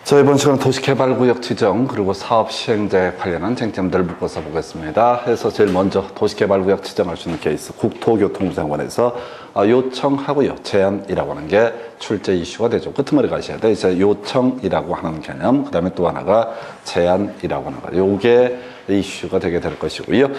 자, 이번 시간은 도시개발구역 지정 그리고 사업 시행자에 관련한 쟁점들을 묶어서 보겠습니다. 그래서 제일 먼저 도시개발구역 지정할 수 있는 케이스 국토교통부 장관에서 요청하고요 제안이라고 하는 게 출제 이슈가 되죠. 끄트머리 가셔야 돼. 이제 요청이라고 하는 개념, 그 다음에 또 하나가 제안이라고 하는 거. 요게 이슈가 되게 될 것이고요.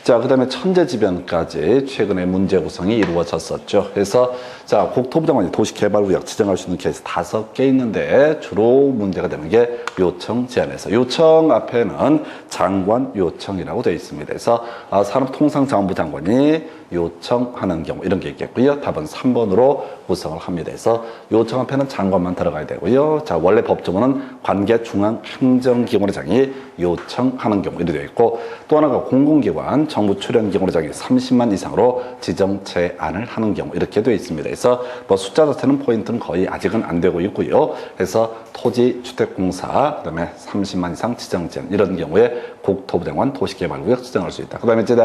자, 그 다음에 천재지변까지 최근에 문제 구성이 이루어졌었죠. 그래서 자, 국토부 장관이 도시개발구역 지정할 수 있는 케이스 5개 있는데 주로 문제가 되는 게 요청 제안에서 요청 앞에는 장관 요청이라고 되어 있습니다. 그래서 산업통상자원부 장관이 요청하는 경우 이런 게 있겠고요. 답은 3번으로 구성을 합니다. 그래서 요청 앞에는 장관만 들어가야 되고요. 자, 원래 법조문은 관계중앙행정기관장이 요청하는 경우 이렇게 되어 있고, 또 하나가 공공기관 정부 출연 경우장이 30만 이상으로 지정 제안을 하는 경우 이렇게 되어 있습니다. 그래서 뭐 숫자 자체는 포인트는 거의 아직은 안 되고 있고요. 그래서 토지주택공사 그다음에 30만 이상 지정 제안 이런 경우에 국토부 장관 도시개발구역 지정할 수 있다. 그다음에 이제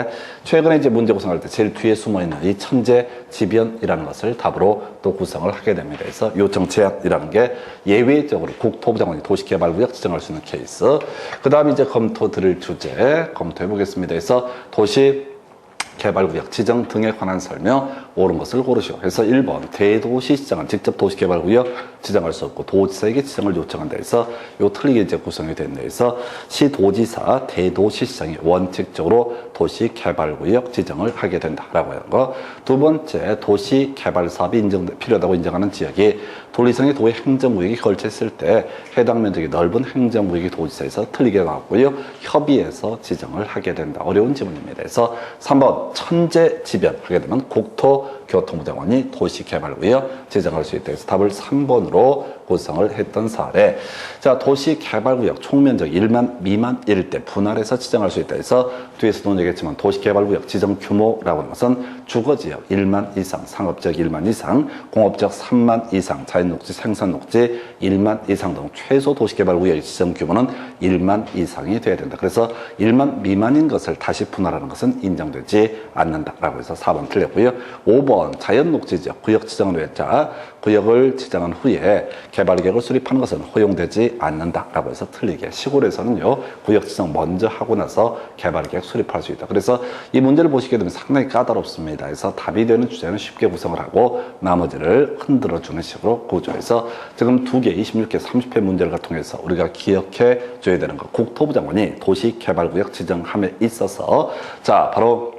최근에 이제 문제 구성할 때 제일 뒤에 숨어 있는 이 천재지변이라는 것을 답으로 또 구성을 하게 됩니다. 그래서 요청 제안이라는 게 예외적으로 국토부 장관이 도시개발구역 지정할 수 있는 케이스. 그다음에 이제 검토 드릴 주제 검토해 보겠습니다. 그래서 도시개발구역 지정 등에 관한 설명 옳은 것을 고르시오. 그래서 1번 대도시 지정은 직접 도시개발구역 지정할 수 없고 도지사에게 지정을 요청한다 해서 요 틀리게 이제 구성이 된다 해서 시도지사 대도시시장이 원칙적으로 도시개발구역 지정을 하게 된다라고 하는 거. 두 번째 도시개발 사업이 필요하다고 인정하는 지역이 도리상의 도의 행정구역이 걸쳐 있을 때 해당 면적이 넓은 행정구역이 도지사에서 틀리게 나왔고요. 협의해서 지정을 하게 된다. 어려운 지문입니다. 그래서 3번 천재지변 하게 되면 국토교통부 장관이 도시개발구역 지정할 수 있다. 그래서 답을 3번으로 구성을 했던 사례. 자, 도시개발구역 총면적 1만 미만일 때 분할해서 지정할 수 있다. 해서 뒤에서도 얘기했지만 도시개발구역 지정 규모라고 하는 것은 주거지역 1만 이상, 상업지역 1만 이상, 공업지역 3만 이상, 자연녹지, 생산녹지 1만 이상 등 최소 도시개발구역 지정 규모는 1만 이상이 돼야 된다. 그래서 1만 미만인 것을 다시 분할하는 것은 인정되지 않는다라고 해서 4번 틀렸고요. 5번 자연녹지지역 구역 지정을 했자 구역을 지정한 후에 개발계획을 수립하는 것은 허용되지 않는다라고 해서 틀리게 시골에서는요 구역 지정 먼저 하고 나서 개발계획 수립할 수 있다. 그래서 이 문제를 보시게 되면 상당히 까다롭습니다. 그래서 답이 되는 주제는 쉽게 구성을 하고 나머지를 흔들어주는 식으로 구조해서 지금 2개 26개 30회 문제를 통해서 우리가 기억해 줘야 되는 것, 국토부 장관이 도시개발구역 지정함에 있어서 자 바로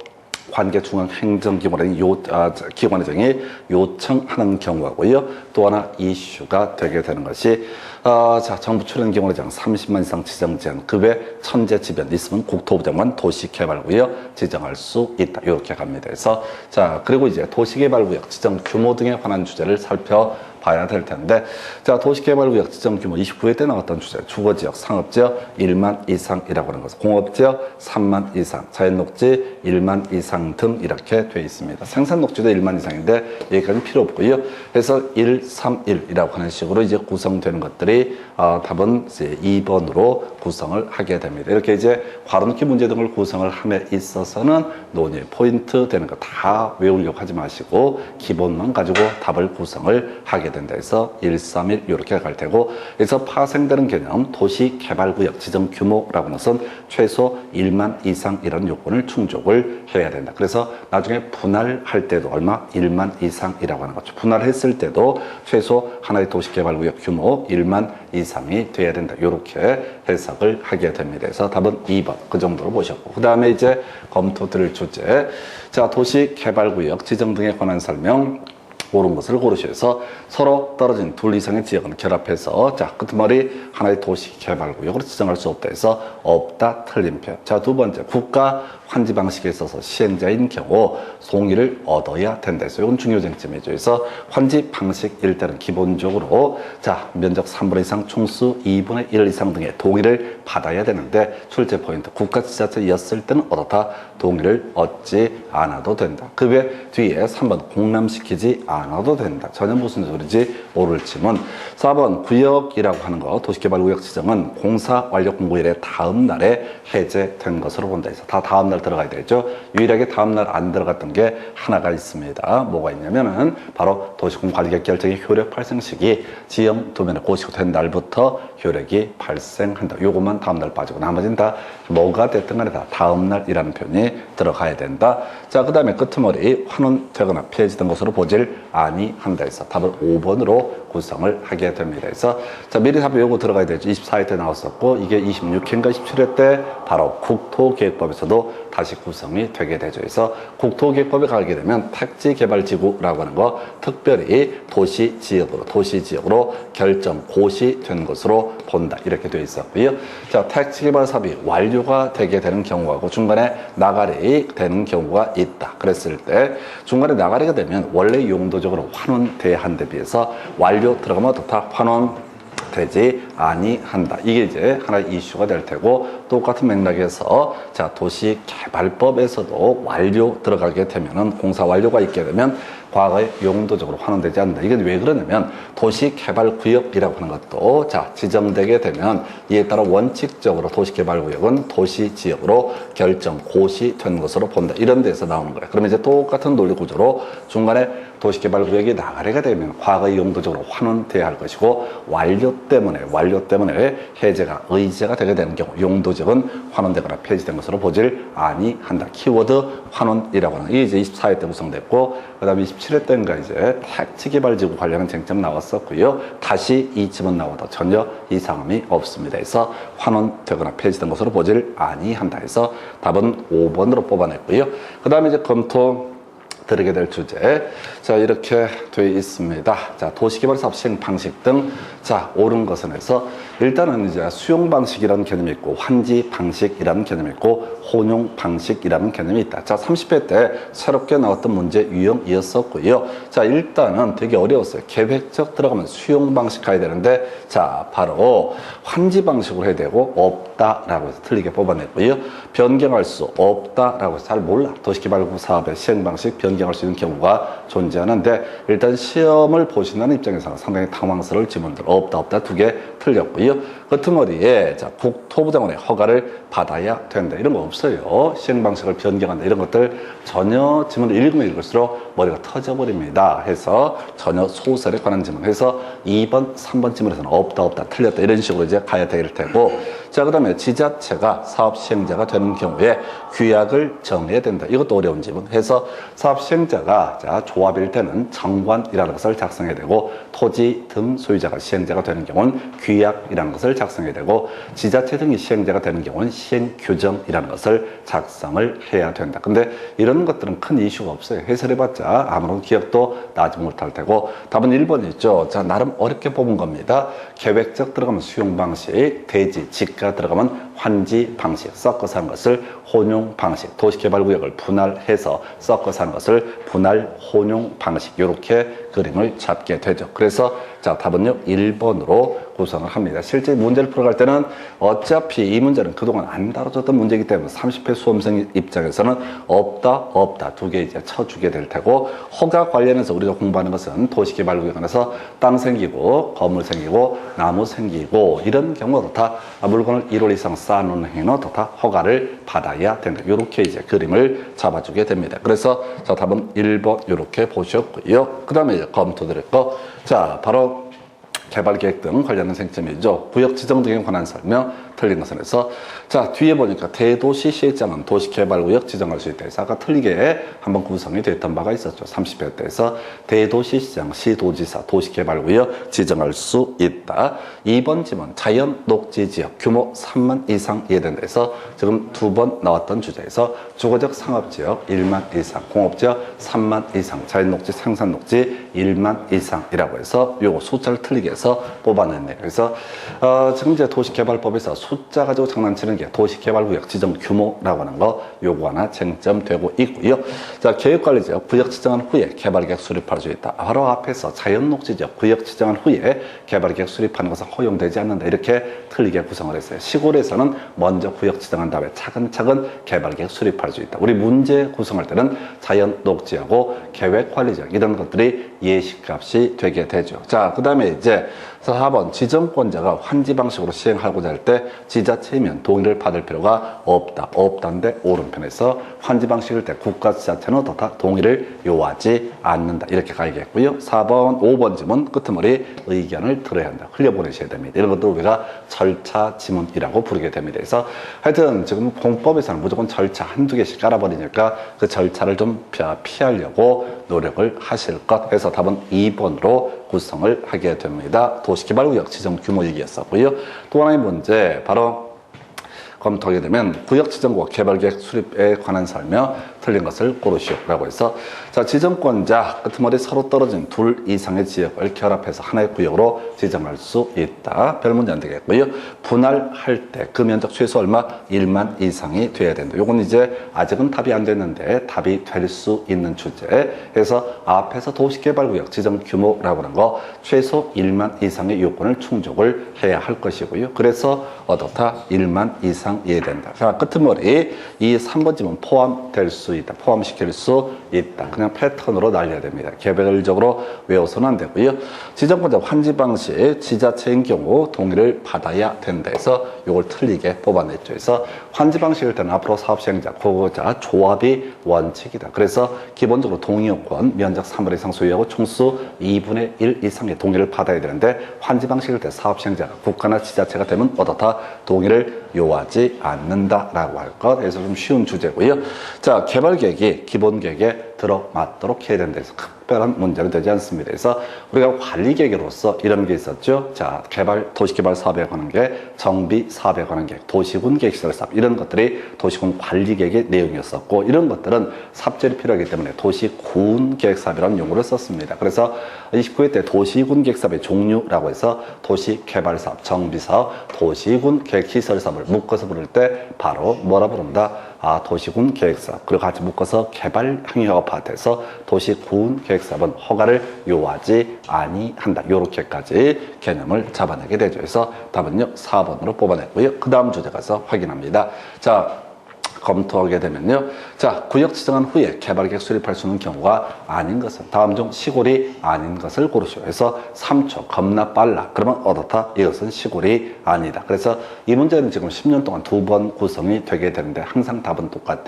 관계중앙행정기관의 기관장이 요청하는 경우하고요. 또 하나 이슈가 되게 되는 것이 자, 정부 출연 기관장 30만 이상 지정 제한 그 외 천재지변 있으면 국토부 장관 도시개발구역 지정할 수 있다. 이렇게 갑니다. 그래서 자 그리고 이제 도시개발구역 지정 규모 등에 관한 주제를 살펴봐야 될 텐데, 자 도시개발구역 지정 규모 29회 때 나왔던 주제 주거지역, 상업지역 1만 이상이라고 하는 것은 공업지역 3만 이상, 자연녹지 1만 이상 등 이렇게 되어 있습니다. 생산녹지도 1만 이상인데 여기까지는 필요 없고요. 그래서 1, 3, 1이라고 하는 식으로 이제 구성되는 것들이 답은 이제 2번으로 구성을 하게 됩니다. 이렇게 이제 괄호넣기 문제 등을 구성을 함에 있어서는 논의 포인트 되는 거 다 외우려고 하지 마시고 기본만 가지고 답을 구성을 하게 된다 해서 1, 3, 1 이렇게 갈 테고, 그래서 파생되는 개념 도시개발구역 지정 규모라고 하는 것은 최소 1만 이상 이런 요건을 충족을 해야 된다. 그래서 나중에 분할할 때도 얼마? 1만 이상이라고 하는 거죠. 분할했을 때도 최소 하나의 도시개발구역 규모 1만 이상이 돼야 된다. 이렇게 해석을 하게 됩니다. 그래서 답은 2번 그 정도로 보셨고, 그 다음에 이제 검토 드릴 주제 자 도시개발구역 지정 등에 관한 설명 옳은 것을 고르셔서 서로 떨어진 둘 이상의 지역은 결합해서 자 끝머리 하나의 도시개발구역으로 지정할 수 없다 해서 없다 틀린 표. 자 두 번째 국가 환지 방식에 있어서 시행자인 경우 동의를 얻어야 된다 해서 이건 중요 쟁점이죠. 그래서 환지 방식일 때는 기본적으로 자 면적 3분의 2 이상 총수 2분의 1 이상 등의 동의를 받아야 되는데 출제 포인트 국가지자체였을 때는 어떻다? 동의를 얻지 않아도 된다. 그 외 뒤에 3번 공람시키지 않아도 된다. 전혀 무슨 소리인지 모를 지문. 4번 구역이라고 하는 거 도시개발구역 지정은 공사 완료 공고일의 다음 날에 해제된 것으로 본다 해서 다 다음 날 다음날 들어가야 되죠. 유일하게 다음날 안 들어갔던 게 하나가 있습니다. 뭐가 있냐면은 바로 도시공관리계획 결정의 효력 발생 시기 지형 도면에 고시된 날부터 효력이 발생한다. 요것만 다음날 빠지고 나머지는 다 뭐가 됐든 간에 다 다음날이라는 표현이 들어가야 된다. 자, 그 다음에 끄트머리 환원되거나 폐지된 것으로 보질 아니한다 해서 답을 5번으로 구성을 하게 됩니다. 그래서 자, 미리 답이 요거 들어가야 되죠. 24회 때 나왔었고 이게 26회인가 27회 때 바로 국토계획법에서도 다시 구성이 되게 되죠. 그래서 국토계획법에 가게 되면 택지개발지구라고 하는 거 특별히 도시지역으로 결정 고시된 것으로 본다. 이렇게 되어 있었고요. 자, 택지개발 사업이 완료가 되게 되는 경우하고 중간에 나가리 되는 경우가 있다. 그랬을 때 중간에 나가리가 되면 원래 용도적으로 환원돼야 한 데 비해서 완료 들어가면 다 환원되지 아니한다. 이게 이제 하나의 이슈가 될 테고 똑같은 맥락에서 자, 도시개발법에서도 완료 들어가게 되면은 공사 완료가 있게 되면 과거에 용도적으로 환원되지 않는다. 이게 왜 그러냐면 도시개발구역이라고 하는 것도 자, 지정되게 되면 이에 따라 원칙적으로 도시개발구역은 도시지역으로 결정 고시된 것으로 본다. 이런 데서 나오는 거예요. 그러면 이제 똑같은 논리 구조로 중간에 도시개발구역이 나가래가 되면 과거의 용도적으로 환원돼야 할 것이고 완료 때문에 해제가 의제가 되게 되는 경우 용도적은 환원되거나 폐지된 것으로 보질 아니한다. 키워드 환원이라고 하는 이게 이제 24회 때 구성됐고 그 다음에 27회 때인가 이제 택지개발지구 관련한 쟁점 나왔었고요. 다시 이쯤은 나와도 전혀 이상함이 없습니다. 그래서 환원되거나 폐지된 것으로 보질 아니한다 해서 답은 5번으로 뽑아냈고요. 그 다음에 이제 검토 들으게 될 주제. 자, 이렇게 되어 있습니다. 자, 도시개발 사업 시행 방식 등, 자, 옳은 것은 해서, 일단은 이제 수용 방식이라는 개념이 있고, 환지 방식이라는 개념이 있고, 혼용 방식이라는 개념이 있다. 자, 30회 때 새롭게 나왔던 문제 유형이었었고요. 자, 일단은 되게 어려웠어요. 계획적 들어가면 수용 방식 가야 되는데, 자, 바로 환지 방식으로 해야 되고, 없다라고 해서 틀리게 뽑아냈고요. 변경할 수 없다라고 해서 잘 몰라. 도시개발 사업의 시행 방식 변경할 수 있는 경우가 존재하는데 일단 시험을 보신다는 입장에서는 상당히 당황스러울 지문들 없다 두 개 틀렸고요. 끄트머리에 자, 국토부 장관의 허가를 받아야 된다. 이런 거 없어요. 시행 방식을 변경한다. 이런 것들 전혀 지문을 읽으면 읽을수록 머리가 터져버립니다. 해서 전혀 소설에 관한 지문. 해서 2번, 3번 지문에서는 없다, 틀렸다. 이런 식으로 이제 가야 될 테고. 자, 그 다음에 지자체가 사업 시행자가 되는 경우에 규약을 정해야 된다. 이것도 어려운 지문. 해서 사업 시행자가 자, 조합일 때는 정관이라는 것을 작성해야 되고 토지 등 소유자가 시행자가 되는 경우는 규약이라는 것을 작성해야 되고 지자체 등이 시행자가 되는 경우는 시행규정이라는 것을 작성을 해야 된다. 근데 이런 것들은 큰 이슈가 없어요. 해설해봤자 아무런 기억도 나지 못할 테고 답은 1번이죠. 자, 나름 어렵게 뽑은 겁니다. 계획적 들어가면 수용 방식, 대지, 지가 들어가면 환지 방식, 섞어서 하는 것을 혼용 방식, 도시개발구역을 분할해서 섞어서 하는 것을 분할 혼용 방식 이렇게 그림을 잡게 되죠. 그래서 자, 답은요 1번으로 구성을 합니다. 실제 문제를 풀어갈 때는 어차피 이 문제는 그동안 안 다뤄졌던 문제이기 때문에 30회 수험생 입장에서는 없다 두 개 이제 쳐주게 될 테고 허가 관련해서 우리가 공부하는 것은 도시개발구역 안에서 땅 생기고 건물 생기고 나무 생기고 이런 경우도 다 물건을 1월 이상 쌓아놓는 행위는 다 허가를 받아야 된다. 이렇게 이제 그림을 잡아주게 됩니다. 그래서 자, 답은 1번 이렇게 보셨고요. 그 다음에 이제 검토 드릴 거. 자, 바로 개발계획 등 관련된 쟁점이죠. 구역 지정 등에 관한 설명 틀린 것은 해서 자, 뒤에 보니까 대도시 시장은 도시개발구역 지정할 수 있다 해서 아까 틀리게 한번 구성이 됐던 바가 있었죠. 30회 때에서 대도시 시장 시도지사 도시개발구역 지정할 수 있다. 2번 지문 자연 녹지 지역 규모 3만 이상 이해된다 해서 지금 2번 나왔던 주제에서 주거적 상업지역 1만 이상 공업지역 3만 이상 자연녹지 생산녹지 1만 이상이라고 해서 요거 숫자를 틀리게 해서 뽑아냈네요. 그래서 지금 이제 도시개발법에서 숫자 가지고 장난치는 게 도시개발구역 지정 규모라고 하는 거 요거 하나 쟁점되고 있고요. 자, 계획관리지역 구역 지정한 후에 개발계획 수립할 수 있다. 바로 앞에서 자연녹지지역 구역 지정한 후에 개발계획 수립하는 것은 허용되지 않는다. 이렇게 틀리게 구성을 했어요. 시골에서는 먼저 구역 지정한 다음에 차근차근 개발계획 수립할 수 있다. 우리 문제 구성할 때는 자연녹지하고 계획관리지역 이런 것들이 예시값이 되게 되죠. 자, 그 다음에 이제 그래서 4번 지정권자가 환지 방식으로 시행하고자 할 때 지자체이면 동의를 받을 필요가 없다. 없다인데 오른편에서 환지 방식일 때 국가 지자체는 어떻다? 동의를 요하지 않는다. 이렇게 가야겠고요. 4번, 5번 지문 끄트머리 의견을 들어야 한다. 흘려보내셔야 됩니다. 이런 것들 우리가 절차 지문이라고 부르게 됩니다. 그래서 하여튼 지금 공법에서는 무조건 절차 한두 개씩 깔아버리니까 그 절차를 좀 피하려고 노력을 하실 것 해서 답은 2번으로 구성을 하게 됩니다. 도시개발구역 지정 규모 얘기였었고요. 또 하나의 문제 바로 검토하게 되면 구역 지정과 개발계획 수립에 관한 설명 틀린 것을 고르시오라고 해서 자 지정권자 끄트머리 서로 떨어진 둘 이상의 지역을 결합해서 하나의 구역으로 지정할 수 있다. 별 문제 안 되겠고요. 분할할 때 그 면적 최소 얼마 1만 이상이 돼야 된다. 요건 이제 아직은 답이 안 됐는데 답이 될 수 있는 주제. 그래서 앞에서 도시개발구역 지정 규모라고 하는 거 최소 1만 이상의 요건을 충족을 해야 할 것이고요. 그래서 어떻다 1만 이상 이해된다. 자, 끄트머리 이 3번 지문 포함될 수 있다. 포함시킬 수 있다. 그냥 패턴으로 날려야 됩니다. 개별적으로 외워서는 안 되고요. 지정권자 환지 방식 지자체인 경우 동의를 받아야 된다 해서 이걸 틀리게 뽑아냈죠. 그래서 환지 방식일 때는 앞으로 사업 시행자, 고거자, 조합이 원칙이다. 그래서 기본적으로 동의 요건 면적 3분 이상 소유하고 총수 2분의 1 이상의 동의를 받아야 되는데 환지 방식일 때 사업 시행자가 국가나 지자체가 되면 어떻다? 동의를 요하지 않는다라고 할 것. 그래서 좀 쉬운 주제고요. 자, 개발계획이 기본계획에 들어맞도록 해야 된다 해서 특별한 문제는 되지 않습니다. 그래서 우리가 관리계획으로서 이런 게 있었죠. 자, 도시개발 사업에 관한 게 정비 사업에 관한 계 도시군 계획시설 사업 이런 것들이 도시군 관리계획의 내용이었었고 이런 것들은 삽질이 필요하기 때문에 도시군 계획사업이라는 용어를 썼습니다. 그래서 29회 때 도시군 계획사업의 종류라고 해서 도시개발사업, 정비사업, 도시군 계획시설 사업을 묶어서 부를 때 바로 뭐라 부른다? 도시군 계획사업 그리고 같이 묶어서 개발 행위가 파트에서 도시군 계획사업은 허가를 요하지 아니한다. 요렇게까지 개념을 잡아내게 되죠. 그래서 답은요 4번으로 뽑아냈고요. 그 다음 주제 가서 확인합니다. 자, 검토하게 되면요. 자, 구역 지정한 후에 개발계획 수립할 수 있는 경우가 아닌 것은 다음 중 시골이 아닌 것을 고르시오. 그래서 3초 겁나 빨라. 그러면 어떻다? 이것은 시골이 아니다. 그래서 이 문제는 지금 10년 동안 2번 구성이 되게 되는데 항상 답은 똑같아.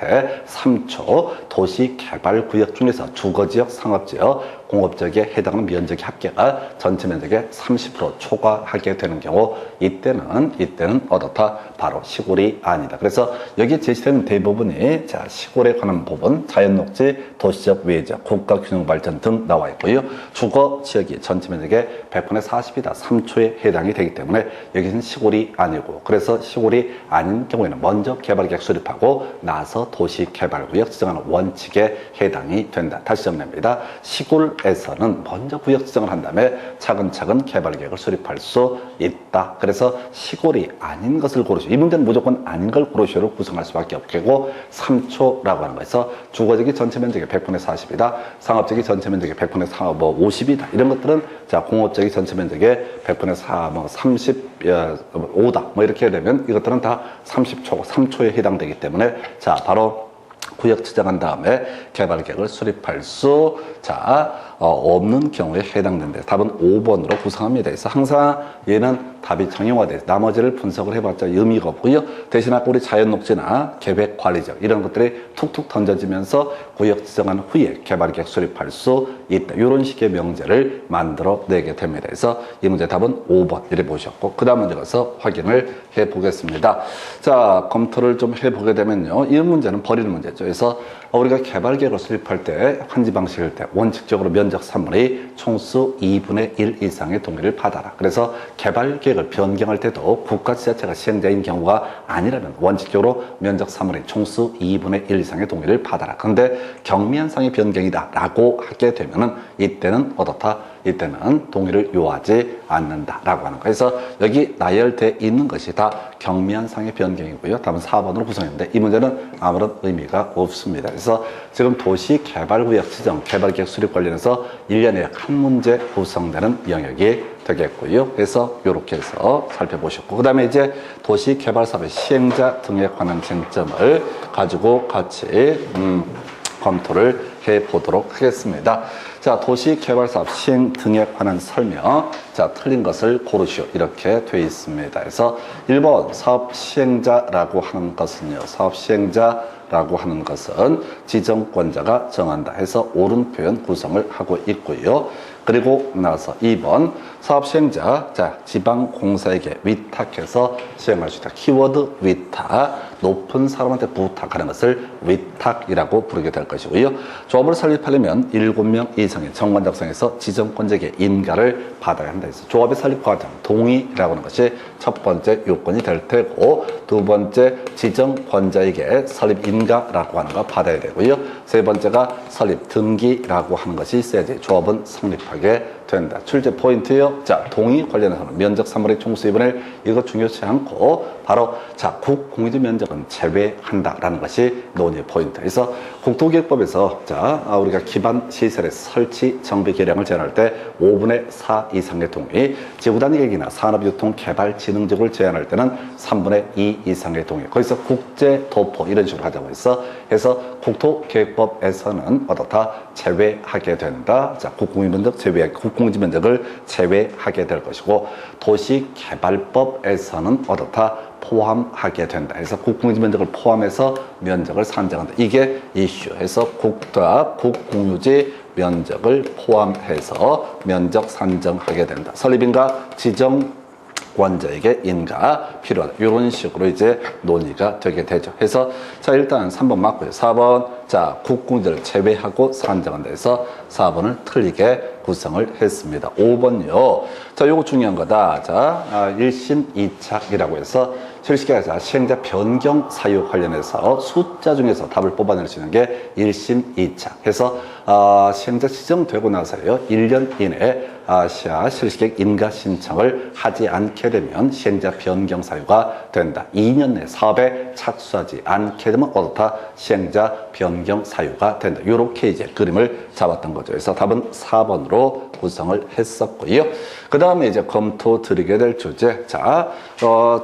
3초 도시개발구역 중에서 주거지역, 상업지역, 공업지역에 해당하는 면적의 합계가 전체 면적의 30% 초과하게 되는 경우 이때는 어떻다? 바로 시골이 아니다. 그래서 여기 제시되는 대부분이 자 시골에 관한 부분, 자연녹지, 도시적 외적, 국가균형발전 등 나와 있고요. 주거지역이 전체 면적의 100분의 40이다. 3초에 해당이 되기 때문에 여기는 시골이 아니고 그래서 시골이 아닌 경우에는 먼저 개발계획 수립하고 나서 도시개발구역 지정하는 원칙에 해당이 된다. 다시 정리합니다. 시골에서는 먼저 구역 지정을 한 다음에 차근차근 개발계획을 수립할 수 있다. 그래서 시골이 아닌 것을 고르시오. 이 문제는 무조건 아닌 걸 고르시오로 구성할 수밖에 없겠고 3초라고 하는 거에서 주거지역이 전체 면적의 100분의 40이다. 상업지역이 전체 면적의 100분의 50이다. 이런 것들은 자 공업지역이 전체 면적의 100분의 35다. 뭐 이렇게 되면 이것들은 다 30초, 3초에 해당되기 때문에 자 바로 구역 지정한 다음에 개발계획을 수립할 수 없는 경우에 해당된다. 답은 5번으로 구성합니다. 그래서 항상 얘는 답이 정형화돼서 나머지를 분석을 해봤자 의미가 없고요. 대신 아까 우리 자연녹지나 계획관리적 이런 것들이 툭툭 던져지면서 구역 지정한 후에 개발계획 수립할 수 있다. 이런 식의 명제를 만들어내게 됩니다. 그래서 이 문제 답은 5번 이렇게 보셨고 그 다음 문제 가서 확인을 해보겠습니다. 자, 검토를 좀 해보게 되면요. 이 문제는 버리는 문제죠. 그래서 우리가 개발계획을 수립할 때 환지 방식일 때 원칙적으로 면적 3분의 총수 2분의 1 이상의 동의를 받아라. 그래서 개발계획을 변경할 때도 국가 지자체가 시행자인 경우가 아니라면 원칙적으로 면적 3분의 총수 2분의 1 이상의 동의를 받아라. 그런데 경미한상의 변경이다 라고 하게 되면은 이때는 어떻다? 이때는 동의를 요하지 않는다라고 하는 거예요. 그래서 여기 나열되어 있는 것이 다 경미한상의 변경이고요. 답은 4번으로 구성했는데 이 문제는 아무런 의미가 없습니다. 그래서 지금 도시개발구역 지정, 개발계획 수립 관련해서 1년에 약 한 문제 구성되는 영역이 되겠고요. 그래서 이렇게 해서 살펴보셨고 그 다음에 이제 도시개발사업의 시행자 등에 관한 쟁점을 가지고 같이 검토를 해보도록 하겠습니다. 자, 도시개발사업 시행 등에 관한 설명. 자, 틀린 것을 고르시오. 이렇게 되어 있습니다. 그래서 1번 사업 시행자라고 하는 것은요. 사업 시행자라고 하는 것은 지정권자가 정한다 해서 옳은 표현 구성을 하고 있고요. 그리고 나서 2번 사업 시행자, 자, 지방공사에게 위탁해서 시행할 수 있다. 키워드 위탁, 높은 사람한테 부탁하는 것을 위탁이라고 부르게 될 것이고요. 조합을 설립하려면 7명 이상의 정관 작성에서 지정권자에게 인가를 받아야 한다 해서 조합의 설립 과정 동의라고 하는 것이 첫 번째 요건이 될 테고, 두 번째 지정권자에게 설립 인가라고 하는 거 받아야 되고요. 세 번째가 설립 등기라고 하는 것이 있어야지 조합은 성립하게 된다. 출제 포인트요. 자, 동의 관련해서는 면적 3분의 총수 2분의 1 이거 중요치 않고 바로 자, 국공유지 면적은 제외한다라는 것이 논의 포인트. 그래서 국토기획법에서 자, 우리가 기반 시설의 설치 정비 계량을 제한할 때 5분의 4 이상의 동의, 지구단위 계획이나 산업유통개발진흥지구를 제한할 때는 3분의 2 이상의 동의. 거기서 국제 도포 이런 식으로 하자고 해서 국토계획법에서는 어떻다 제외하게 된다. 자, 국공유지 면적 제외, 국공유지 면적을 제외하게 될 것이고, 도시개발법에서는 어떻다 포함하게 된다. 그래서 국공유지 면적을 포함해서 면적을 산정한다. 이게 이슈에서 국공유지 면적을 포함해서 면적 산정하게 된다. 설립인가 지정권자에게 인가 필요하다. 이런 식으로 이제 논의가 되게 되죠. 해서 자, 일단 3번 맞고요. 4번 자, 국공유지를 제외하고 산정한다 해서 4번을 틀리게 구성을 했습니다. 5번요. 자, 요거 중요한 거다. 자, 1심 2착이라고 해서 실시계획사 시행자 변경 사유 관련해서 숫자 중에서 답을 뽑아낼 수 있는 게 1심 2착 해서 시행자 지정되고 나서요 1년 이내에 실시계획 인가 신청을 하지 않게 되면 시행자 변경 사유가 된다. 2년 내 사업에 착수하지 않게 되면 어떻다 시행자 변경 사유가 된다. 이렇게 이제 그림을 잡았던 거죠. 그래서 답은 4번으로 구성을 했었고요. 그 다음에 이제 검토 드리게 될 주제. 자,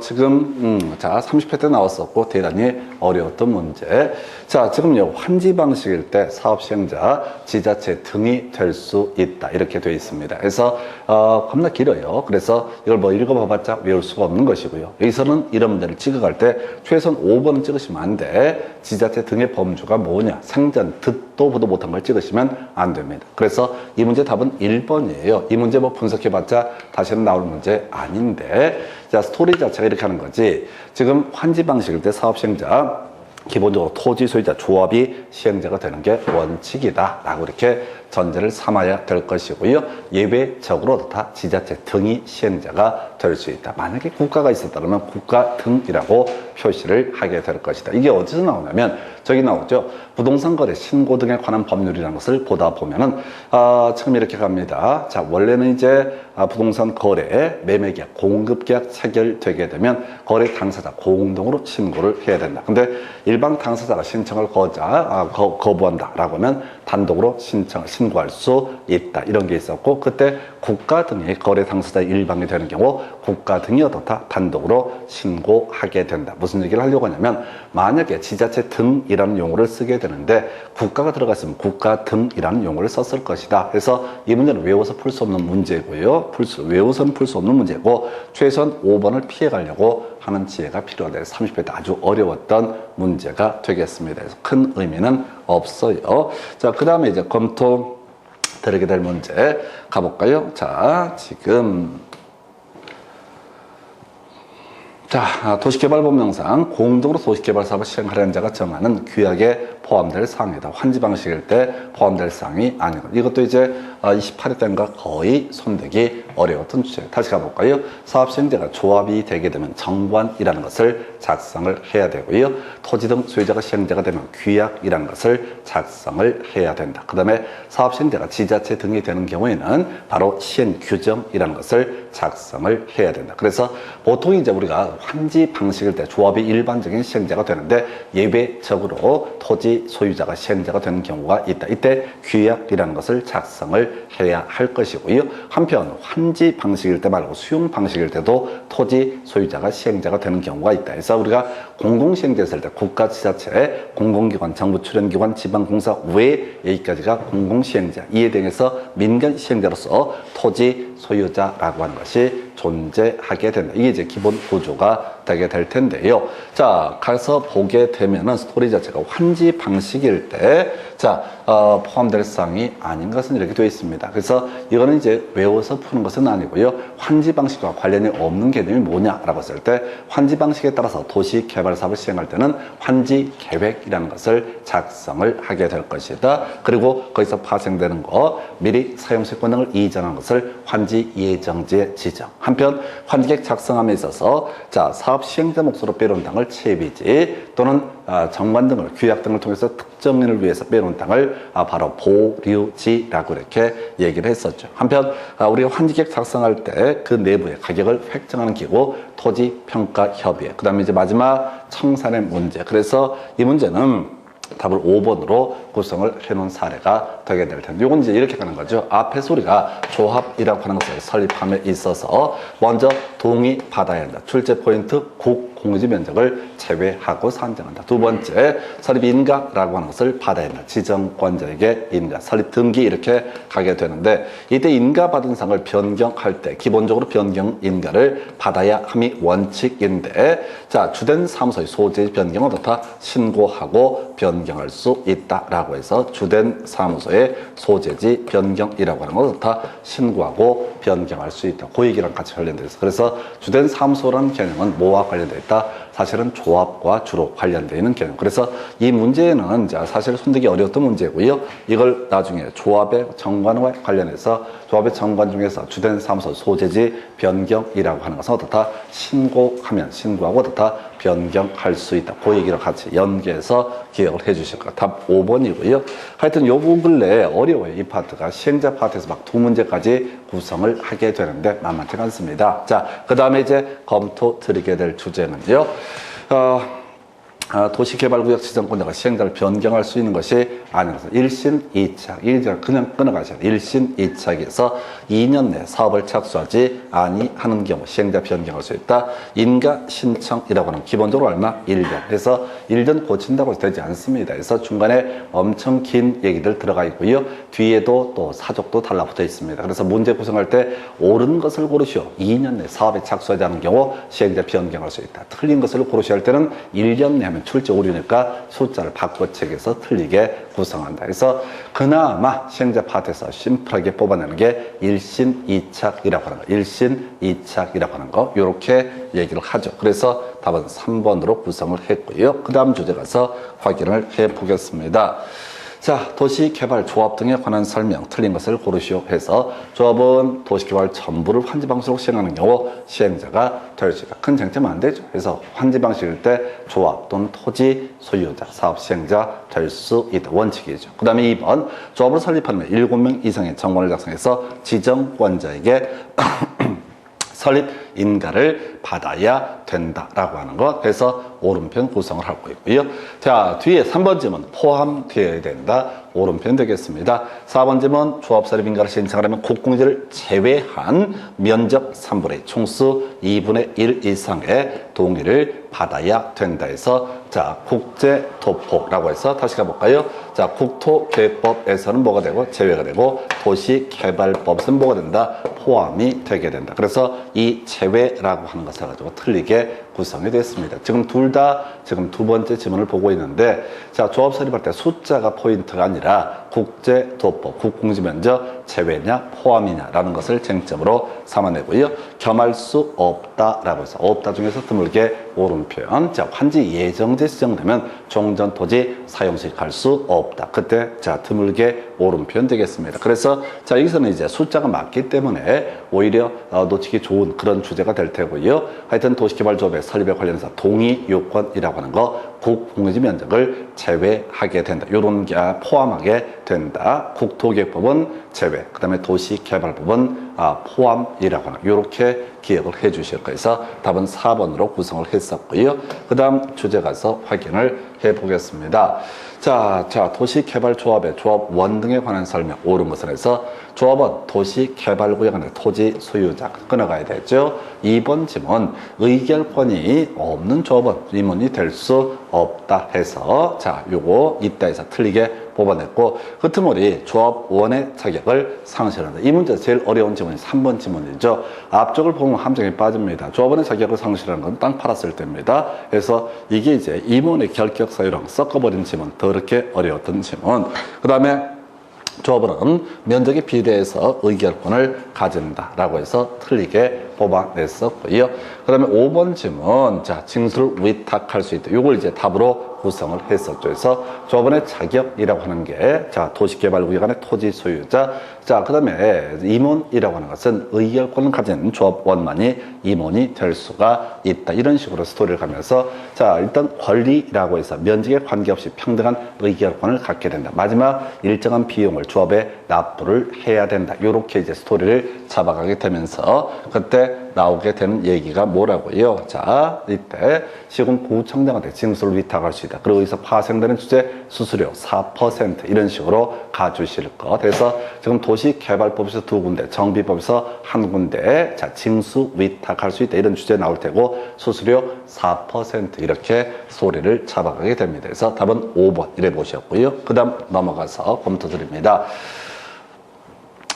지금, 자, 30회 때 나왔었고, 대단히 어려웠던 문제. 자, 지금요, 환지 방식일 때 사업 시행자, 지자체 등이 될 수 있다. 이렇게 되어 있습니다. 그래서, 겁나 길어요. 그래서 이걸 뭐 읽어봐봤자 외울 수가 없는 것이고요. 여기서는 이런 문제를 찍어갈 때 최소한 5번은 찍으시면 안 돼. 지자체 등의 범주가 뭐냐. 생전 듣도 보도 못한 걸 찍으시면 안 됩니다. 그래서 이 문제 답은 1번이에요. 이 문제 뭐 분석해봤자 다시는 나올 문제 아닌데, 자, 스토리 자체가 이렇게 하는 거지. 지금 환지 방식일 때 사업 시행자, 기본적으로 토지 소유자 조합이 시행자가 되는 게 원칙이다 라고 이렇게 전제를 삼아야 될 것이고요. 예외적으로 다 지자체 등이 시행자가 될 수 있다. 만약에 국가가 있었다면 국가 등이라고 표시를 하게 될 것이다. 이게 어디서 나오냐면 저기 나오죠. 부동산 거래 신고 등에 관한 법률이라는 것을 보다 보면은 지금 이렇게 갑니다. 자, 원래는 이제 부동산 거래, 매매계약, 공급계약 체결되게 되면 거래 당사자 공동으로 신고를 해야 된다. 근데 일반 당사자가 신청을 거부한다라고 하면 단독으로 신고할 수 있다. 이런 게 있었고, 그때 국가 등이 거래 당사자 일방이 되는 경우 국가 등이 어떻다 단독으로 신고하게 된다. 무슨 얘기를 하려고 하냐면 만약에 지자체 등이라는 용어를 쓰게 되는데 국가가 들어갔으면 국가 등이라는 용어를 썼을 것이다. 그래서 이 문제는 외워서 풀 수 없는 문제고요. 외워서는 풀 수 없는 문제고 최소한 5번을 피해가려고 하는 지혜가 필요하다. 30회 때 아주 어려웠던 문제가 되겠습니다. 그래서 큰 의미는 없어요. 자, 그 다음에 이제 검토 드리게 될 문제 가볼까요? 자, 지금 자, 도시개발법령상 공동으로 도시개발 사업을 시행하려는 자가 정하는 규약에 포함될 사항이다. 환지 방식일 때 포함될 사항이 아니고, 이것도 이제 28회 때인가 거의 손대기 어려웠던 주제. 다시 가볼까요? 사업 시행자가 조합이 되게 되면 정관이라는 것을 작성을 해야 되고요. 토지 등 소유자가 시행자가 되면 규약이라는 것을 작성을 해야 된다. 그 다음에 사업 시행자가 지자체 등이 되는 경우에는 바로 시행 규정이라는 것을 작성을 해야 된다. 그래서 보통 이제 우리가 환지 방식일 때 조합이 일반적인 시행자가 되는데 예외적으로 토지 토지 소유자가 시행자가 되는 경우가 있다. 이때 규약이라는 것을 작성을 해야 할 것이고요. 한편 환지 방식일 때 말고 수용 방식일 때도 토지 소유자가 시행자가 되는 경우가 있다. 그래서 우리가 공공시행자 했을 때 국가, 지자체, 공공기관, 정부 출연기관, 지방공사 외에 여기까지가 공공시행자, 이에 대해서 민간 시행자로서 토지 소유자라고 하는 것이 존재하게 된다. 이게 이제 기본 구조가 되게 될 텐데요. 자, 가서 보게 되면은 스토리 자체가 환지 방식일 때, 자, 포함될 사항이 아닌 것은 이렇게 되어 있습니다. 그래서 이거는 이제 외워서 푸는 것은 아니고요. 환지 방식과 관련이 없는 개념이 뭐냐라고 했을 때, 환지 방식에 따라서 도시 개발 사업을 시행할 때는 환지 계획이라는 것을 작성을 하게 될 것이다. 그리고 거기서 파생되는 거, 미리 사용수권 등을 이전한 것을 환지 예정지에 지정. 한편 환지계획 작성함에 있어서 자, 사업 시행자 몫으로 빼놓은 땅을 채비지 또는 정관 등을 규약 등을 통해서 특정인을 위해서 빼놓은 땅을 바로 보류지라고 이렇게 얘기를 했었죠. 한편 우리가 환지계획 작성할 때 그 내부의 가격을 획정하는 기구 토지평가협의회, 그 다음에 이제 마지막 청산의 문제. 그래서 이 문제는 답을 5번으로 구성을 해놓은 사례가 되게 될 텐데, 이건 이제 이렇게 가는 거죠. 앞에서 우리가 조합이라고 하는 것을 설립함에 있어서 먼저 동의받아야 한다. 출제 포인트 국 공유지 면적을 제외하고 산정한다. 두 번째, 설립 인가라고 하는 것을 받아야 한다. 지정권자에게 인가, 설립 등기 이렇게 가게 되는데, 이때 인가 받은 상을 변경할 때 기본적으로 변경 인가를 받아야 함이 원칙인데, 자, 주된 사무소의 소재 변경은 어떻다? 신고하고 변경할 수 있다라고 해서 주된 사무소의 소재지 변경이라고 하는 것은 다 신고하고 변경할 수 있다. 그 얘기랑 같이 관련되어 있어요. 그래서 주된 사무소라는 개념은 뭐와 관련되어 있다? 사실은 조합과 주로 관련되어 있는 개념. 그래서 이 문제는 사실 손대기 어려웠던 문제고요. 이걸 나중에 조합의 정관과 관련해서 조합의 정관 중에서 주된 사무소 소재지 변경이라고 하는 것은 어떻다? 신고하면 신고하고 어떻다? 변경할 수 있다. 그 얘기를 같이 연계해서 기억을 해 주실 거예요. 답 5번이고요. 하여튼 요 근래에 어려워요. 이 파트가 시행자 파트에서 막 두 문제까지 구성을 하게 되는데 만만치 않습니다. 자, 그 다음에 이제 검토 드리게 될 주제는요. 도시개발구역 지정권자가 시행자를 변경할 수 있는 것이 아니라서 1심 2착, 이제 그냥 끊어가셔야 돼요. 1심 2착에서 2년 내 사업을 착수하지 아니하는 경우 시행자 변경할 수 있다. 인가 신청이라고 하는 기본적으로 얼마? 1년. 그래서 1년 고친다고 해서 되지 않습니다. 그래서 중간에 엄청 긴 얘기들 들어가 있고요. 뒤에도 또 사족도 달라붙어 있습니다. 그래서 문제 구성할 때 옳은 것을 고르시오. 2년 내 사업에 착수하지 않은 경우 시행자 변경할 수 있다. 틀린 것을 고르셔야 할 때는 1년 내 하면 출제 오류니까 숫자를 바꿔책에서 틀리게 구성한다. 그래서 그나마 시행자 파트에서 심플하게 뽑아내는 게 1심 2착이라고 하는 거, 1심 2착이라고 하는 거, 이렇게 얘기를 하죠. 그래서 답은 3번으로 구성을 했고요. 그 다음 주제 가서 확인을 해 보겠습니다. 자, 도시개발 조합 등에 관한 설명, 틀린 것을 고르시오 해서 조합은 도시개발 전부를 환지 방식으로 시행하는 경우 시행자가 될 수 있다. 큰 쟁점은 안 되죠. 그래서 환지 방식일 때 조합 또는 토지 소유자, 사업 시행자 될 수 있다. 원칙이죠. 그 다음에 2번, 조합을 설립하면 7명 이상의 정원을 작성해서 지정권자에게 설립 인가를 받아야 된다라고 하는 것. 그래서 오른편 구성을 하고 있고요. 자, 뒤에 3번 질문 포함되어야 된다. 오른편 되겠습니다. 4번 질문 조합 설립 인가를 신청하려면 국공지를 제외한 면적 3분의 2, 총수 2분의 1 이상의 동의를 받아야 된다 해서, 자, 국제도포라고 해서 다시 가볼까요? 자, 국토계획법에서는 뭐가 되고 제외가 되고, 도시개발법에서는 뭐가 된다? 포함이 되게 된다. 그래서 이 제외라고 하는 것을 가지고 틀리게 구성이 됐습니다. 지금 둘 다 지금 두 번째 지문을 보고 있는데, 자, 조합 설립할 때 숫자가 포인트가 아니라 국제도법, 국공지면적 제외냐 포함이냐라는 것을 쟁점으로 삼아내고요. 겸할 수 없다라고 해서 없다 중에서 드물게 오른편. 자, 환지 예정지 지정되면 종전 토지 사용식 할 수 없다. 그때 자, 드물게 오른편 되겠습니다. 그래서 자, 여기서는 이제 숫자가 맞기 때문에 오히려 놓치기 좋은 그런 주제가 될 테고요. 하여튼 도시개발조합의 설립에 관련해서 동의 요건이라고 하는 거, 국공유지 면적을 제외하게 된다. 요런 게 포함하게 된다. 국토계획법은 제외, 그 다음에 도시개발법은 포함이라고 하는, 요렇게 기억을 해 주실 거예요. 그래서 답은 4번으로 구성을 했었고요. 그 다음 주제 가서 확인을 해보겠습니다. 자, 도시개발조합의 조합원 등에 관한 설명, 옳은 것은 해서 조합원, 도시개발구역 안에 토지 소유자 끊어가야 되죠. 2번 지문, 의결권이 없는 조합원, 임원이 될 수 없다 해서, 자, 요거 있다 해서 틀리게 뽑아냈고, 끄트머리 조합원의 자격을 상실한다. 이 문제에서 제일 어려운 지문이 3번 지문이죠. 앞쪽을 보면 함정이 빠집니다. 조합원의 자격을 상실하는 건 땅 팔았을 때입니다. 그래서 이게 이제 임원의 결격 사유랑 섞어버린 지문, 더럽게 어려웠던 지문. 그 다음에 조합원은 면적에 비례해서 의결권을 가진다라고 해서 틀리게 뽑아냈었고요. 그 다음에 5번 지문, 자, 징수를 위탁할 수 있다. 이걸 이제 답으로 구성을 했었죠. 그래서 조합원의 자격이라고 하는 게, 자, 도시개발구역 안의 토지 소유자. 자, 그 다음에 임원이라고 하는 것은 의결권을 가진 조합원만이 임원이 될 수가 있다. 이런 식으로 스토리를 가면서, 자, 일단 권리라고 해서 면적에 관계없이 평등한 의결권을 갖게 된다. 마지막 일정한 비용을 조합에 납부를 해야 된다. 이렇게 이제 스토리를 잡아가게 되면서 그때 나오게 되는 얘기가 뭐라고요? 자, 이때 시군구청장한테 징수를 위탁할 수 있다. 그리고 여기서 파생되는 주제 수수료 4% 이런 식으로 가주실 것. 그래서 지금 도시개발법에서 2군데, 정비법에서 1군데, 자, 징수 위탁할 수 있다. 이런 주제 나올 테고 수수료 4% 이렇게 소리를 잡아가게 됩니다. 그래서 답은 5번 이래 보셨고요. 그 다음 넘어가서 검토 드립니다.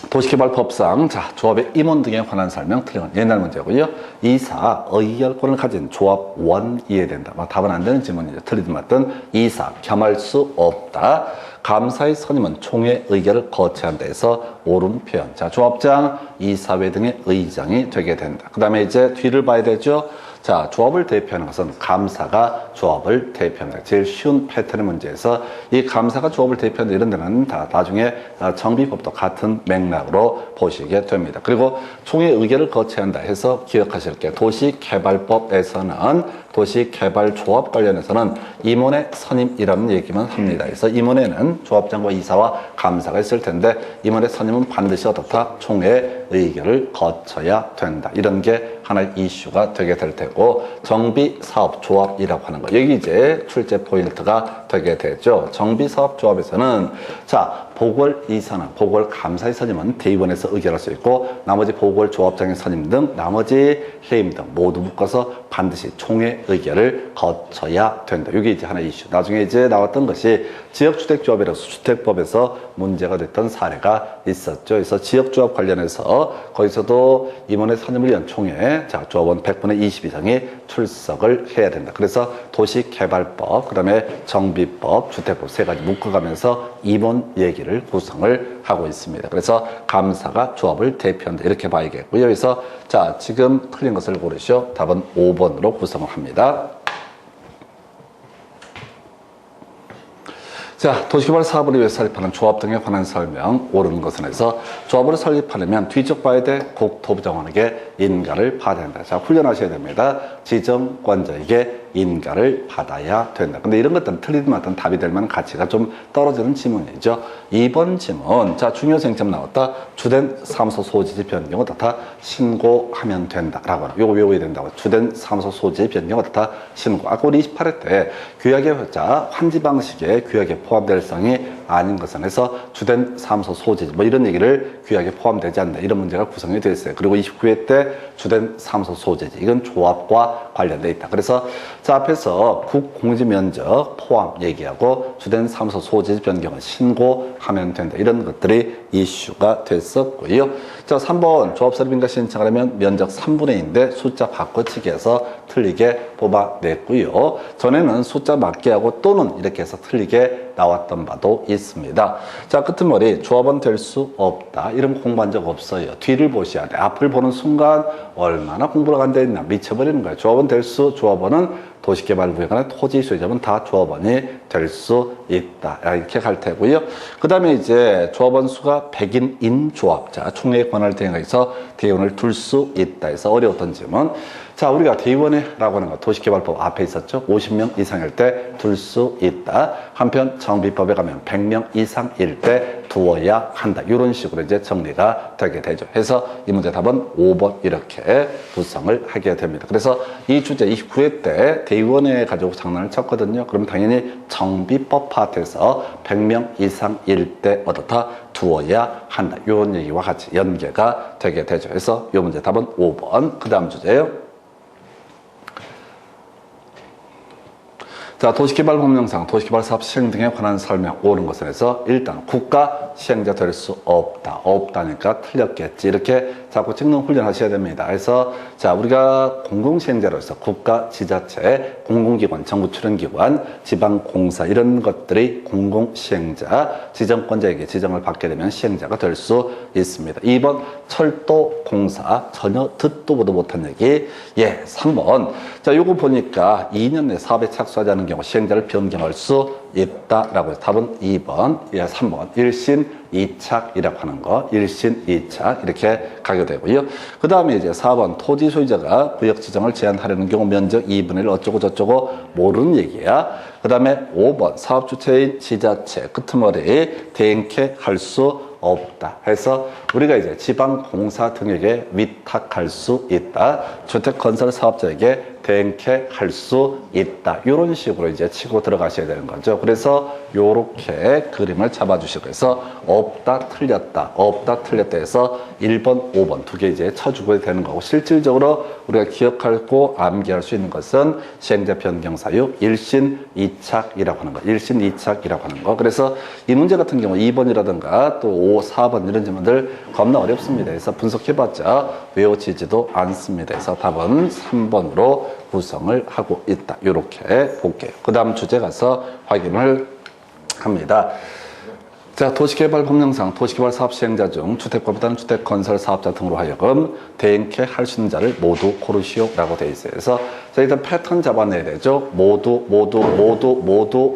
도시개발법상, 자, 조합의 임원 등에 관한 설명 틀린 건 옛날 문제고요. 이사, 의결권을 가진 조합원 이해된다. 답은 안 되는 질문이죠. 틀리든 맞든 이사, 겸할 수 없다. 감사의 선임은 총회 의결을 거쳐한다 해서 옳은 표현. 자, 조합장, 이사회 등의 의장이 되게 된다. 그 다음에 이제 뒤를 봐야 되죠. 자, 조합을 대표하는 것은 감사가 조합을 대표한다. 제일 쉬운 패턴의 문제에서 이 감사가 조합을 대표한다 이런 데는 다 나중에 정비법도 같은 맥락으로 보시게 됩니다. 그리고 총회 의결을 거쳐야 한다 해서 기억하실 게 도시개발법에서는 도시개발조합 관련해서는 임원의 선임이라는 얘기만 합니다. 그래서 임원에는 조합장과 이사와 감사가 있을 텐데 임원의 선임은 반드시 어떻다? 총회 의결을 거쳐야 된다. 이런 게 하나의 이슈가 되게 될 테고 정비사업조합이라고 하는 거 여기 이제 출제 포인트가 되게 되죠. 정비사업조합에서는 자 보궐이사나 보궐감사의 선임은 대의원에서 의결할 수 있고 나머지 보궐조합장의 선임 등 나머지 해임 등 모두 묶어서 반드시 총회 의결을 거쳐야 된다. 이게 이제 하나의 이슈. 나중에 이제 나왔던 것이 지역주택조합이라서 주택법에서 문제가 됐던 사례가 있었죠. 그래서 지역조합 관련해서 거기서도 임원의 선임을 위한 총회, 자, 조합원 100분의 20 이상이 출석을 해야 된다. 그래서 도시개발법, 그 다음에 정비법, 주택법 세 가지 묶어가면서 임원 얘기를 구성을 하고 있습니다. 그래서 감사가 조합을 대표한다. 이렇게 봐야겠고요. 그래서 자, 지금 틀린 것을 고르시오. 답은 5번으로 구성을 합니다. 자, 도시개발 사업을 위해 설립하는 조합 등에 관한 설명, 옳은 것은 해서 조합을 설립하려면 뒤쪽 봐야 돼 국토부정원에게 인가를 받아야 된다. 자, 훈련하셔야 됩니다. 지정권자에게 인가를 받아야 된다. 근데 이런 것들은 틀리든 맞든 답이 될 만한 가치가 좀 떨어지는 지문이죠. 2번 지문. 자, 중요 쟁점 나왔다. 주된 사무소 소지지 변경 어떻다? 신고하면 된다라고 하는. 요거 외워야 된다고. 주된 사무소 소지지 변경 어떻다? 신고. 아까 우리 28회 때 규약의 회자 환지 방식의 규약에 포함될 성이 아닌 것은 해서 주된 사무소 소지지 뭐 이런 얘기를 규약에 포함되지 않는다. 이런 문제가 구성이 되어 있어요. 그리고 29회 때 주된 사무소 소지지 이건 조합과 관련돼 있다. 그래서 자, 앞에서 국공지면적 포함 얘기하고 주된 사무소 소지지 변경을 신고하면 된다. 이런 것들이 이슈가 됐었고요. 자, 3번 조합설립인가 신청을 하면 면적 3분의 2인데 숫자 바꿔치기 해서 틀리게 뽑아냈고요. 전에는 숫자 맞게 하고 또는 이렇게 해서 틀리게 나왔던 바도 있습니다. 자, 끄트머리 조합원 될 수 없다. 이런 거 공부한 적 없어요. 뒤를 보셔야 돼. 앞을 보는 순간 얼마나 공부를 안 돼 있나 미쳐버리는 거예요. 조합원 될 수, 조합원은 도시개발구역 안에 토지 소유자면 다 조합원이 될 수 있다. 이렇게 갈 테고요. 그 다음에 이제 조합원 수가 100인인 조합자, 총회의 권한을 대행해서 대의원을 둘 수 있다 해서 어려웠던 질문. 자, 우리가 대의원회라고 하는 거 도시개발법 앞에 있었죠. 50명 이상일 때 둘 수 있다. 한편 정비법에 가면 100명 이상일 때 두어야 한다. 이런 식으로 이제 정리가 되게 되죠. 해서 이 문제 답은 5번 이렇게 구성을 하게 됩니다. 그래서 이 주제 29회 때 대의원회 가지고 장난을 쳤거든요. 그럼 당연히 정비법 파트에서 100명 이상일 때 어떻다 두어야 한다. 이런 얘기와 같이 연계가 되게 되죠. 그래서 이 문제 답은 5번. 그 다음 주제요. 자, 도시개발법령상 도시개발 사업 시행 등에 관한 설명 오는 것은 해서 일단 국가 시행자 될 수 없다. 없다니까 틀렸겠지. 이렇게 자꾸 찍는 훈련 하셔야 됩니다. 그래서 자, 우리가 공공시행자로서 국가, 지자체, 공공기관, 정부 출연기관, 지방공사 이런 것들이 공공시행자, 지정권자에게 지정을 받게 되면 시행자가 될 수 있습니다. 2번 철도공사 전혀 듣도 보도 못한 얘기. 예, 3번 자, 요거 보니까 2년 내 사업에 착수하지 않은 경우 시행자를 변경할 수 있다라고 해서 답은 2번, 예, 3번 일신 이착이라고 하는 거, 일신 이착 이렇게 가게 되고요. 그 다음에 이제 4번 토지 소유자가 구역 지정을 제한하려는 경우 면적 2분의 1 어쩌고 저쩌고 모르는 얘기야. 그 다음에 5번 사업 주체인 지자체 끄트머리 대행케 할 수 없다 해서 우리가 이제 지방공사 등에게 위탁할 수 있다. 주택건설 사업자에게 대행케 할 수 있다. 이런 식으로 이제 치고 들어가셔야 되는 거죠. 그래서 요렇게 그림을 잡아주시고 해서 없다 틀렸다 없다 틀렸다 해서 1번 5번 두 개 이제 쳐주고 되는 거고, 실질적으로 우리가 기억하고 암기할 수 있는 것은 시행자 변경 사유 일신 이착이라고 하는 거, 일신 이착이라고 하는 거. 그래서 이 문제 같은 경우 2번이라든가 또 5, 4번 이런 질문들 겁나 어렵습니다. 그래서 분석해봤자 외워지지도 않습니다. 그래서 답은 3번으로 구성을 하고 있다. 이렇게 볼게요. 그 다음 주제 가서 확인을 합니다. 자, 도시개발법령상 도시개발 사업 시행자 중 주택법보다는 주택건설 사업자 등으로 하여금 대행케 할 수 있는 자를 모두 고르시오라고 되어 있어요. 그래서 자, 일단 패턴 잡아내야 되죠. 모두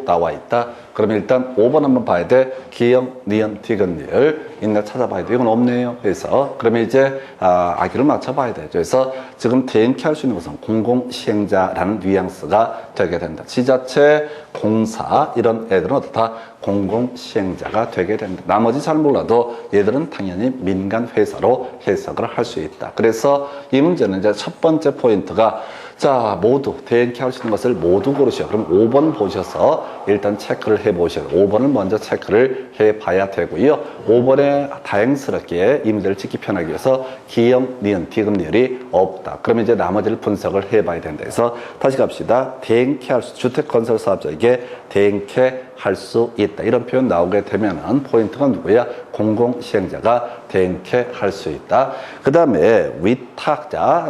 나와 있다. 그러면 일단 5번 한번 봐야 돼. 기역, 니은, 디귿 있나 찾아봐야 돼. 이건 없네요. 그래서 그러면 이제 아기를 맞춰봐야 되죠. 그래서 지금 대행케 할 수 있는 것은 공공시행자라는 뉘앙스가 되게 된다. 지자체, 공사 이런 애들은 어떻다? 공공시행자가 되게 된다. 나머지 잘 몰라도 얘들은 당연히 민간회사로 해석을 할 수 있다. 그래서 이 문제는 이제 첫 번째 포인트가 자, 모두 대행케 할 수 있는 것을 모두 고르시오. 그럼 5번 보셔서 일단 체크를 해보셔요. 5번을 먼저 체크를 해봐야 되고요. 5번에 다행스럽게 이 문제를 찍기 편하기 위해서 기역, 니은, 디귿 없다. 그러면 이제 나머지를 분석을 해봐야 된다. 그래서 다시 갑시다. 대행케 할 수, 주택건설 사업자에게 대행케 할 수 있다. 이런 표현 나오게 되면은 포인트가 누구야? 공공시행자가 대행케 할 수 있다. 그 다음에 위탁자,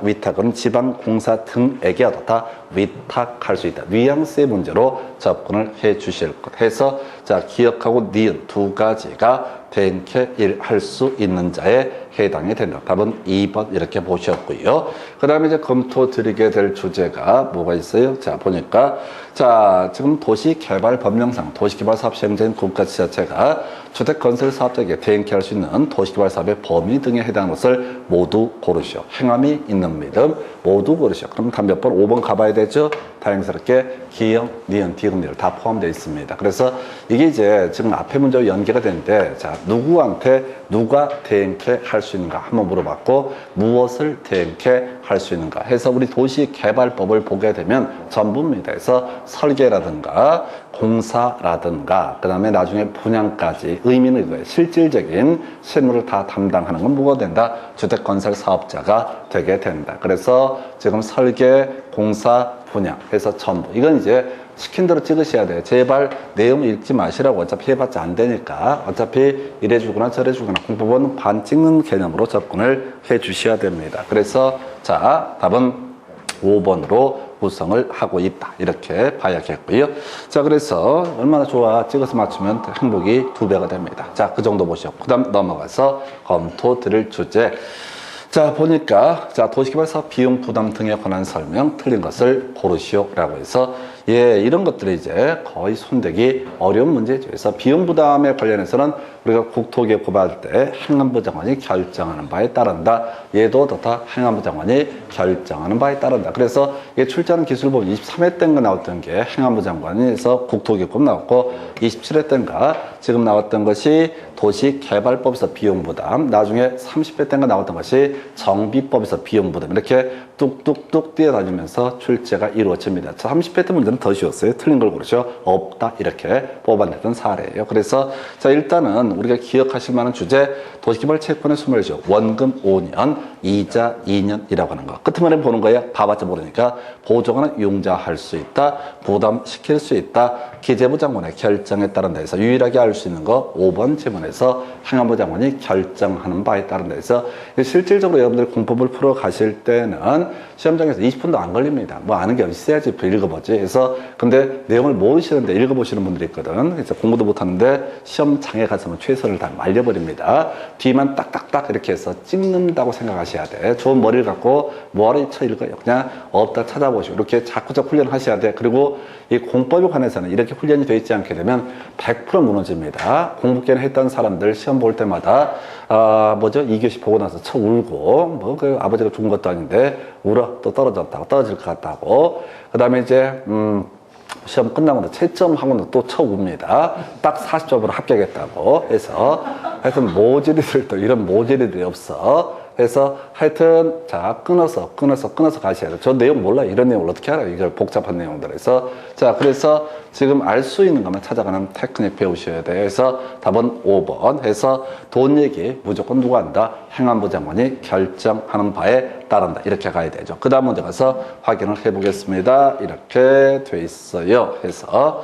위탁은 지방공사 등에게 어떻다? 위탁할 수 있다. 뉘앙스의 문제로 접근을 해 주실 것 해서 자, 기억하고 니은 두 가지가 대행케 할 수 있는 자에 해당이 된다. 답은 2번 이렇게 보셨고요. 그 다음에 이제 검토 드리게 될 주제가 뭐가 있어요? 자, 보니까 자, 지금 도시개발법령상 도시개발사업 시행자인 국가지자체가 주택건설 사업자에게 대행케 할 수 있는 도시개발사업의 범위 등에 해당하는 것을 모두 고르시오. 행함이 있는 믿음 모두 고르시오. 그럼 답 몇 번? 5번 가봐야 되죠? 다행스럽게 기역, 니은, 디귿 다 포함되어 있습니다. 그래서 이게 이제 지금 앞에 문제와 연계가 되는데 자, 누구한테 누가 대행케 할 수 있는가 한번 물어봤고 무엇을 대행케 할 수 있는가 해서 우리 도시개발법을 보게 되면 전부입니다. 그래서 설계라든가 공사라든가 그 다음에 나중에 분양까지 의미는 이거예요. 실질적인 실무를 다 담당하는 건 뭐가 된다? 주택건설 사업자가 되게 된다. 그래서 지금 설계, 공사, 분양 해서 전부 이건 이제 시킨 대로 찍으셔야 돼요. 제발 내용 읽지 마시라고. 어차피 해봤자 안 되니까. 어차피 이래주거나 저래주거나 공법은 반 찍는 개념으로 접근을 해 주셔야 됩니다. 그래서 자, 답은 5번으로 구성을 하고 있다. 이렇게 봐야겠고요. 자, 그래서 얼마나 좋아. 찍어서 맞추면 행복이 2배가 됩니다. 자, 그 정도 보시고 그 다음 넘어가서 검토 드릴 주제. 자, 보니까, 자, 도시개발 사업 비용 부담 등에 관한 설명 틀린 것을 고르시오라고 해서, 예, 이런 것들이 이제 거의 손대기 어려운 문제죠. 그래서 비용 부담에 관련해서는 우리가 국토개혁 고발할 때 행안부 장관이 결정하는 바에 따른다. 얘도 다 행안부 장관이 결정하는 바에 따른다. 그래서 이게 출제하는 기술 보면 23회 때인가 나왔던 게 행안부 장관에서 국토개혁법 나왔고, 27회 때인가 지금 나왔던 것이 도시개발법에서 비용부담, 나중에 30회 때인가 나왔던 것이 정비법에서 비용부담, 이렇게 뚝뚝뚝 뛰어다니면서 출제가 이루어집니다. 30회 때 문제는 더 쉬웠어요. 틀린 걸 고르죠. 없다, 이렇게 뽑아냈던 사례예요. 그래서 자, 일단은 우리가 기억하실 만한 주제, 도시개발 채권의 소멸이죠. 원금 5년, 이자 2년이라고 하는 거. 끝머리 보는 거야. 봐봤자 모르니까 보조관은 융자할 수 있다, 부담시킬 수 있다, 기재부 장관의 결정에 따른 데서 유일하게 알 수 있는 거 5번 지문에서 행안부 장관이 결정하는 바에 따른 데서 실질적으로 여러분들이 공법을 풀어 가실 때는 시험장에서 20분도 안 걸립니다. 뭐 아는 게 있어야지 읽어보지. 그래서 근데 내용을 모르시는데 읽어보시는 분들이 있거든. 그래서 공부도 못하는데 시험장에 가서는 최선을 다 말려버립니다. 뒤만 딱딱딱 이렇게 해서 찍는다고 생각하셔야 돼. 좋은 머리를 갖고 뭐하러 쳐 읽어요. 그냥 없다 찾아보시고 이렇게 자꾸 훈련하셔야 돼. 그리고 이 공법에 관해서는 이렇게 훈련이 되어 있지 않게 되면 100% 무너집니다. 공부기는 했던 사람들 시험 볼 때마다 2교시 보고 나서 쳐 울고 그 아버지가 죽은 것도 아닌데 울어 또 떨어졌다고 떨어질 것 같다고. 그 다음에 이제 시험 끝나고 채점하고는 또 쳐 웁니다. 딱 40점으로 합격했다고 해서 하여튼 모질이들도 이런 모질이들이 없어. 그래서 하여튼 자 끊어서 가셔야 돼요. 저 내용 몰라요. 이런 내용을 어떻게 알아요? 이걸 복잡한 내용들에서. 자, 그래서 지금 알 수 있는 것만 찾아가는 테크닉 배우셔야 돼요. 그래서 답은 5번 해서 돈 얘기 무조건 누가 한다? 행안부 장관이 결정하는 바에 따른다. 이렇게 가야 되죠. 그 다음 문제 가서 확인을 해보겠습니다. 이렇게 돼 있어요. 해서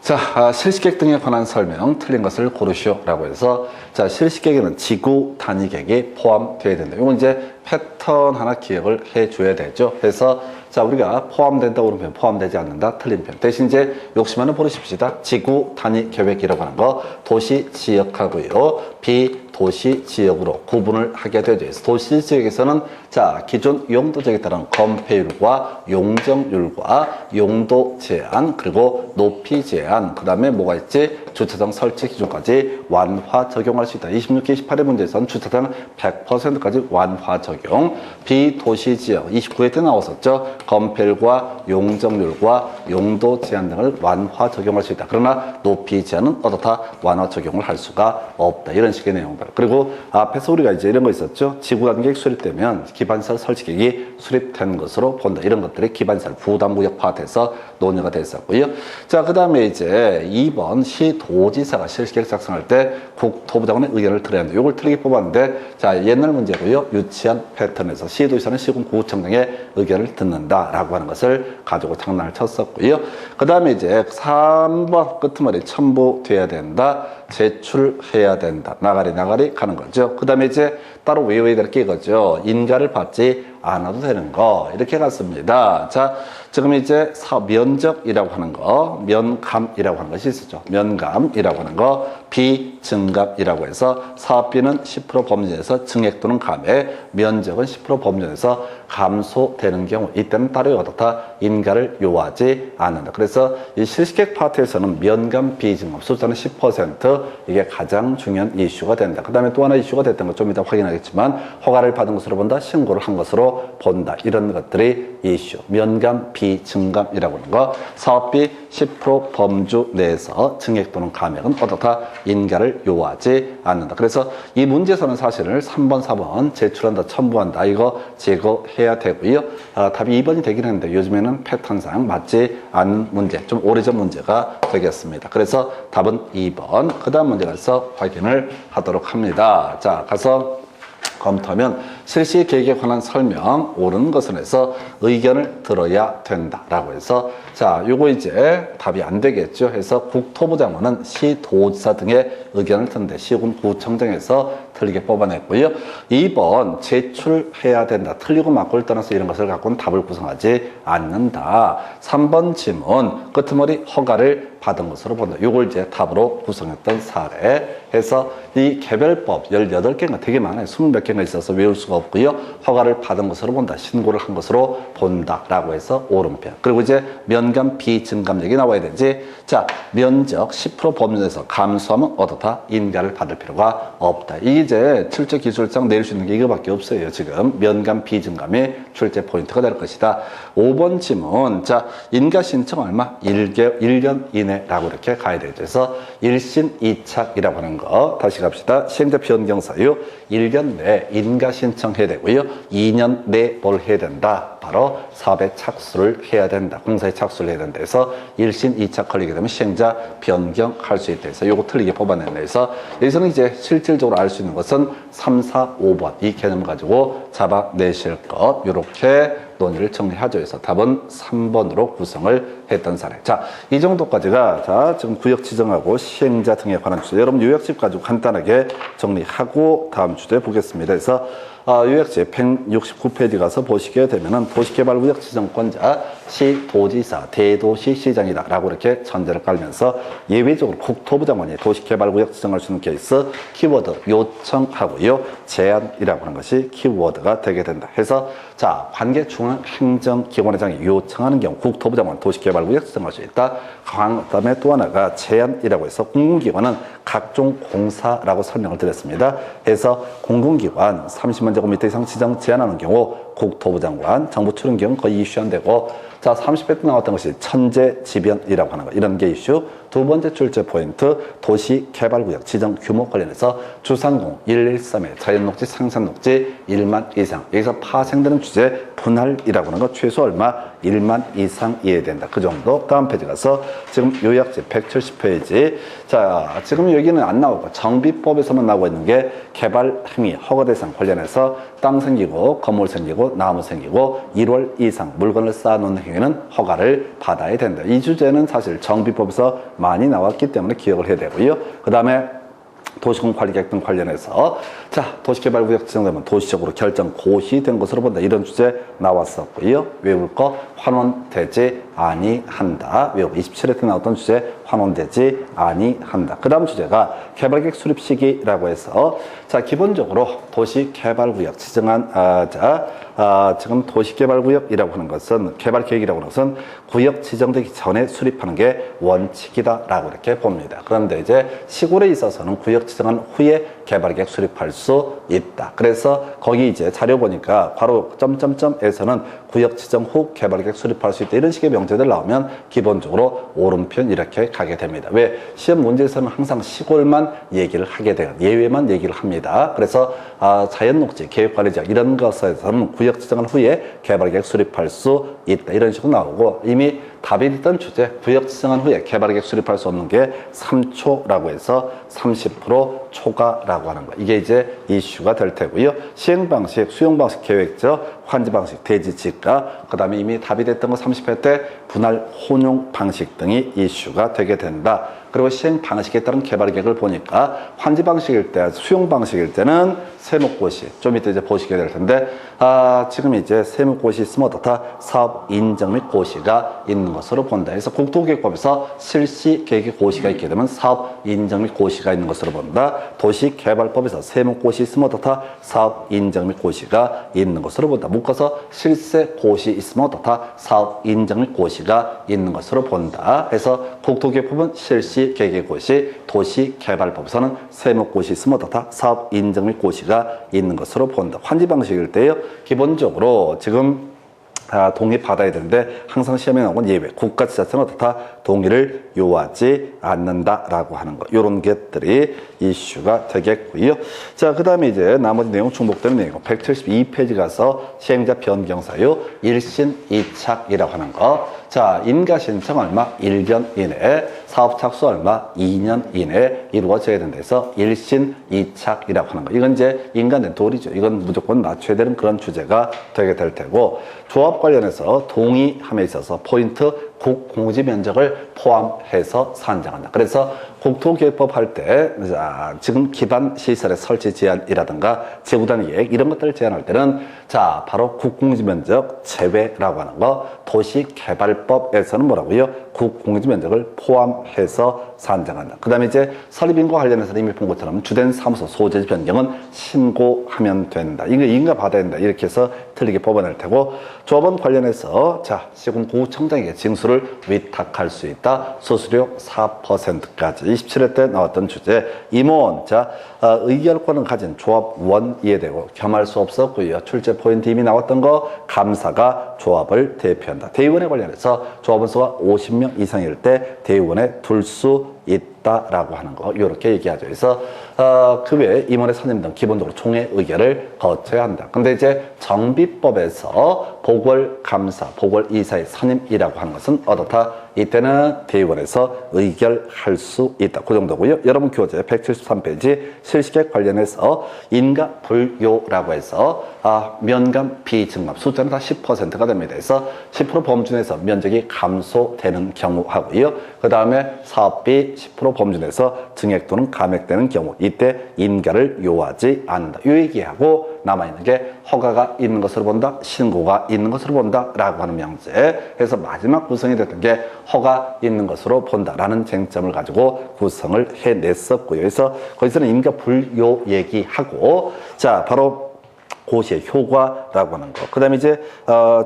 자, 실시계획 등에 관한 설명 틀린 것을 고르시오라고 해서 자, 실시계획에는 지구 단위 계획이 포함되어야 된다. 이건 이제 패턴 하나 기억을 해줘야 되죠. 그래서 자, 우리가 포함된다고 그러면 포함되지 않는다. 틀린 편. 대신 이제 욕심 하나 버리십시다. 지구 단위 계획이라고 하는 거 도시 지역하고요. 비도시 지역으로 구분을 하게 되죠. 그래서 도시 지역에서는 자, 기존 용도 지역에 따른 건폐율과 용적률과 용도 제한 그리고 높이 제한 그 다음에 뭐가 있지? 주차장 설치 기준까지 완화 적용할 수 있다. 26기 28회 문제에서는 주차장 100%까지 완화 적용. 비도시 지역 29회 때 나왔었죠. 건폐율과 용적률과 용도 제한 등을 완화 적용할 수 있다. 그러나 높이 제한은 어떻다? 완화 적용을 할 수가 없다. 이런 식의 내용들. 그리고 앞에서 우리가 이제 이런 거 있었죠. 지구단계획 수립되면 기반시설 설치계획이 수립된 것으로 본다. 이런 것들이 기반시설 부담구역 파트에서 논의가 됐었고요. 자, 그 다음에 이제 2번 시도지사가 실시계획 작성할 때 국토부 장관의 의견을 들어야 하는데 이걸 틀리게 뽑았는데 자, 옛날 문제고요. 유치한 패턴에서 시도지사는 시군구청장의 의견을 듣는다라고 하는 것을 가지고 장난을 쳤었고요. 그 다음에 이제 3번 끝머리 첨부돼야 된다. 제출해야 된다. 나가리 가는 거죠. 그 다음에 이제 따로 외워야 될 게 이거죠. 인가를 받지 않아도 되는 거. 이렇게 갔습니다. 자, 지금 이제 면적이라고 하는 거, 면감이라고 하는 것이 있었죠. 면감이라고 하는 거, 비증감이라고 해서 사업비는 10% 범죄에서 증액 또는 감액, 면적은 10% 범죄에서 감소되는 경우 이때는 따로 어떻다? 인가를 요하지 않는다. 그래서 이 실시계획 파트에서는 면감, 비증감, 숫자는 10% 이게 가장 중요한 이슈가 된다. 그 다음에 또 하나 이슈가 됐던 거 좀 이따 확인하겠지만 허가를 받은 것으로 본다, 신고를 한 것으로 본다. 이런 것들이 이슈. 면감, 비증감이라고 하는 거. 사업비 10% 범주 내에서 증액 또는 감액은 어떻다? 인가를 요하지 않는다. 그래서 이 문제에서는 사실은 3번, 4번 제출한다, 첨부한다. 이거 제거해야 되고요. 답이 2번이 되긴 했는데 요즘에는 패턴상 맞지 않는 문제, 좀 오래전 문제가 되겠습니다. 그래서 답은 2번. 그 다음 문제 가서 확인을 하도록 합니다. 자, 가서 검토하면 실시 계획에 관한 설명 옳은 것은 해서 의견을 들어야 된다라고 해서 자, 요거 이제 답이 안 되겠죠. 해서 국토부 장관은 시도지사 등의 의견을 듣는데 시군 구청장에서 틀리게 뽑아냈고요. 2번 제출해야 된다. 틀리고 맞고를 떠나서 이런 것을 갖고는 답을 구성하지 않는다. 3번 지문 끄트머리 허가를 받은 것으로 본다. 이걸 이제 답으로 구성했던 사례 해서 이 개별법 18개가 되게 많아요. 20몇 개가 있어서 외울 수가 없고요. 허가를 받은 것으로 본다. 신고를 한 것으로 본다. 라고 해서 오른편. 그리고 이제 면감 비증감력이 나와야 되지. 자, 면적 10% 범위에서 감소하면 어떻다? 인가를 받을 필요가 없다. 이게 이제 출제 기술상 내릴 수 있는 게 이거밖에 없어요. 지금 면감 비증감이 출제 포인트가 될 것이다. 5번 지문. 자, 인가 신청 얼마? 1년 이내라고 이렇게 가야 되죠. 그래서 1신 2착이라고 하는 거. 다시 갑시다. 시행자 변경 사유 1년 내에 인가 신청해야 되고요. 2년 내에 뭘 해야 된다? 바로 사업에 착수를 해야 된다. 공사에 착수를 해야 된다. 그래서 1신 2착 걸리게 되면 시행자 변경할 수 있다. 그래서 요거 틀리게 뽑아낸다. 그래서 여기서는 이제 실질적으로 알 수 있는 것은 3, 4, 5번 이 개념 가지고 잡아내실 것. 요렇게 논의를 정리하죠. 그래서 답은 3번으로 구성을 했던 사례. 자, 이 정도까지가 자, 지금 구역 지정하고 시행자 등에 관한 주제. 여러분 요약집 가지고 간단하게 정리하고 다음 주제 보겠습니다. 그래서 요약집 169페이지 가서 보시게 되면은 도시개발구역 지정권자 시도지사 대도시시장이다 라고 이렇게 전제를 깔면서 예외적으로 국토부 장관이 도시개발구역 지정할 수 있는 케이스 키워드 요청하고요. 제안이라고 하는 것이 키워드가 되게 된다. 해서 자, 관계 중앙행정기관장이 요청하는 경우 국토부 장관 도시개발구역 지정할 수 있다. 그다음에 또 하나가 제안이라고 해서 공공기관은 각종 공사라고 설명을 드렸습니다. 해서 공공기관 30만 제곱미터 이상 지정 제한하는 경우 국토부 장관, 정부 출연 경우 거의 이슈 안 되고 자, 30회 때 나왔던 것이 천재지변이라고 하는 거. 이런 게 이슈. 두 번째 출제 포인트 도시개발구역 지정 규모 관련해서 주상공 113의 자연녹지 상산녹지 1만 이상. 여기서 파생되는 주제 분할이라고 하는 거 최소 얼마? 1만 이상 이해야 된다. 그 정도. 다음 페이지 가서 지금 요약집 170페이지. 자, 지금 여기는 안 나오고 정비법에서만 나오고 있는 게 개발 행위 허가 대상 관련해서 땅 생기고 건물 생기고 나무 생기고 1월 이상 물건을 쌓아놓는 행위는 허가를 받아야 된다. 이 주제는 사실 정비법에서 많이 나왔기 때문에 기억을 해야 되고요. 그 다음에 도시공관리계획 등 관련해서 자, 도시개발구역 지정되면 도시적으로 결정 고시된 것으로 본다. 이런 주제 나왔었고요. 외울 거 환원되지 아니한다. 외우고 27회 때 나왔던 주제 환원되지 아니한다. 그 다음 주제가 개발계획 수립 시기라고 해서 자, 기본적으로 도시개발구역 지정한 지금 도시개발구역이라고 하는 것은 개발계획이라고 하는 것은 구역 지정되기 전에 수립하는 게 원칙이다라고 이렇게 봅니다. 그런데 이제 시골에 있어서는 구역 지정한 후에 개발계획 수립할 수 있다. 그래서 거기 이제 자료 보니까 바로 점점점에서는 구역 지정 후 개발계획 수립할 수 있다. 이런 식의 명제들 나오면 기본적으로 오른편 이렇게 가게 됩니다. 왜? 시험 문제에서는 항상 시골만 얘기를 하게 돼요. 예외만 얘기를 합니다. 그래서 자연녹지, 계획관리지역 이런 것에서는 구역 지정한 후에 개발계획 수립할 수 있다. 이런 식으로 나오고 이미 답이 됐던 주제 구역 지정한 후에 개발계획 수립할 수 없는 게 3초라고 해서 30% 초과라고 하는 거. 이게 이제 이슈가 될 테고요. 시행 방식, 수용 방식, 계획적, 환지 방식, 대지 지가, 그 다음에 이미 답이 됐던 거 30회 때 분할 혼용 방식 등이 이슈가 되게 된다. 그리고 시행 방식에 따른 개발 계획을 보니까 환지 방식일 때, 수용 방식일 때는 세무고시, 좀 이따 이제 보시게 될 텐데, 지금 이제 세무고시 있으면 어떻다? 사업 인정 및 고시가 있는 것으로 본다. 그래서 국토계획법에서 실시 계획의 고시가 있게 되면 사업 인정 및 고시가 있는 것으로 본다. 도시개발법에서 세무고시 있으면 어떻다? 사업 인정 및 고시가 있는 것으로 본다. 묶어서 실세 고시 있으면 어떻다? 사업 인정 및 고시가 있는 것으로 본다. 그래서 국토계획법은 실시 계획의 고시, 도시개발법에서는 세무고시 있으면 어떻다? 사업 인정 및 고시가 있는 것으로 본다. 환지 방식일 때요. 기본적으로 지금 동의 받아야 되는데 항상 시험에 나오는 예외. 국가지자체는 어떻다? 동의를 요하지 않는다라고 하는 것. 이런 것들이 이슈가 되겠고요. 자, 그 다음에 이제 나머지 내용 중복되는 내용. 172페이지 가서 시행자 변경 사유 1신 2착이라고 하는 거. 자, 인가 신청 얼마? 1년 이내에, 사업 착수 얼마? 2년 이내에 이루어져야 된다 해서 1신 2착이라고 하는 거. 이건 이제 인간의 도리죠. 이건 무조건 맞춰야 되는 그런 주제가 되게 될 테고, 조합 관련해서 동의함에 있어서 포인트 국 공지 면적을 포함해서 산정한다. 그래서 국토계획법 할 때, 자, 지금 기반 시설의 설치 제한이라든가 재구단 이익 이런 것들을 제한할 때는 자, 바로 국공지면적 제외라고 하는 거, 도시개발법에서는 뭐라고요? 국공지면적을 포함해서 산정한다. 그 다음에 이제 설립인과 관련해서 이미 본 것처럼 주된 사무소 소재지 변경은 신고하면 된다. 이거 인가 받아야 된다. 이렇게 해서 틀리게 뽑아낼 테고, 조합원 관련해서 자, 시군구청장에게 징수를 위탁할 수 있다. 수수료 4%까지 27회 때 나왔던 주제. 임원, 자, 의결권을 가진 조합원 이해되고 겸할 수 없었고요. 출제 포인트 이미 나왔던 거, 감사가 조합을 대표한다. 대의원에 관련해서 조합원 수가 50명 이상일 때 대의원에 둘 수 있다라고 하는 거, 이렇게 얘기하죠. 그래서 그 외에 임원의 선임 등 기본적으로 총회 의결을 거쳐야 한다. 근데 이제 정비법에서 보궐감사, 보궐이사의 선임이라고 하는 것은 어떻다? 이때는 대의원에서 의결할 수 있다. 그 정도고요. 여러분 교재 173페이지 실시계 관련해서 인가불요라고 해서 면감 비증감 숫자는 다 10%가 됩니다. 그래서 10% 범주 내에서 면적이 감소되는 경우 하고요. 그 다음에 사업비 10% 범주 내에서 증액 또는 감액되는 경우, 이때 인가를 요하지 않는다. 이 얘기하고 남아있는 게 허가가 있는 것으로 본다, 신고가 있는 것으로 본다 라고 하는 명제. 그래서 마지막 구성이 됐던 게 허가 있는 것으로 본다라는 쟁점을 가지고 구성을 해냈었고요. 그래서 거기서는 인가 불요 얘기하고, 자, 바로 고시의 효과라고 하는 거. 그 다음에 이제,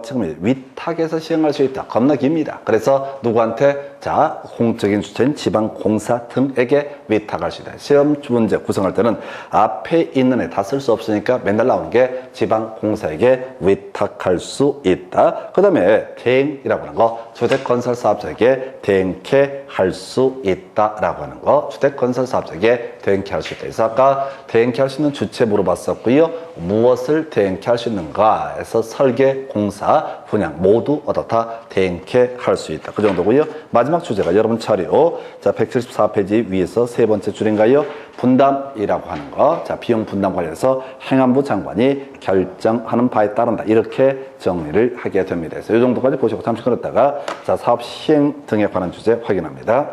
지금 위탁에서 시행할 수 있다. 겁나 깁니다. 그래서 누구한테? 자, 공적인 주체인 지방공사 등에게 위탁할 수 있다. 시험 문제 구성할 때는 앞에 있는 애 다 쓸 수 없으니까 맨날 나오는 게 지방공사에게 위탁할 수 있다. 그 다음에 대행이라고 하는 거, 주택건설사업자에게 대행케 할 수 있다라고 하는 거. 주택건설사업자에게 대행케 할 수 있다. 그래서 아까 대행케 할 수 있는 주체 물어봤었고요. 무엇을 대행케 할 수 있는가 해서 설계, 공사, 분양 모두 어떻다? 대행케 할 수 있다. 그 정도고요. 마지막 주제가 여러분 차례로, 자, 174페이지 위에서 세 번째 줄인가요? 분담이라고 하는 거. 자, 비용 분담 관련해서 행안부 장관이 결정하는 바에 따른다. 이렇게 정리를 하게 됩니다. 그래서 이 정도까지 보시고 잠시 끊었다가 자, 사업 시행 등에 관한 주제 확인합니다.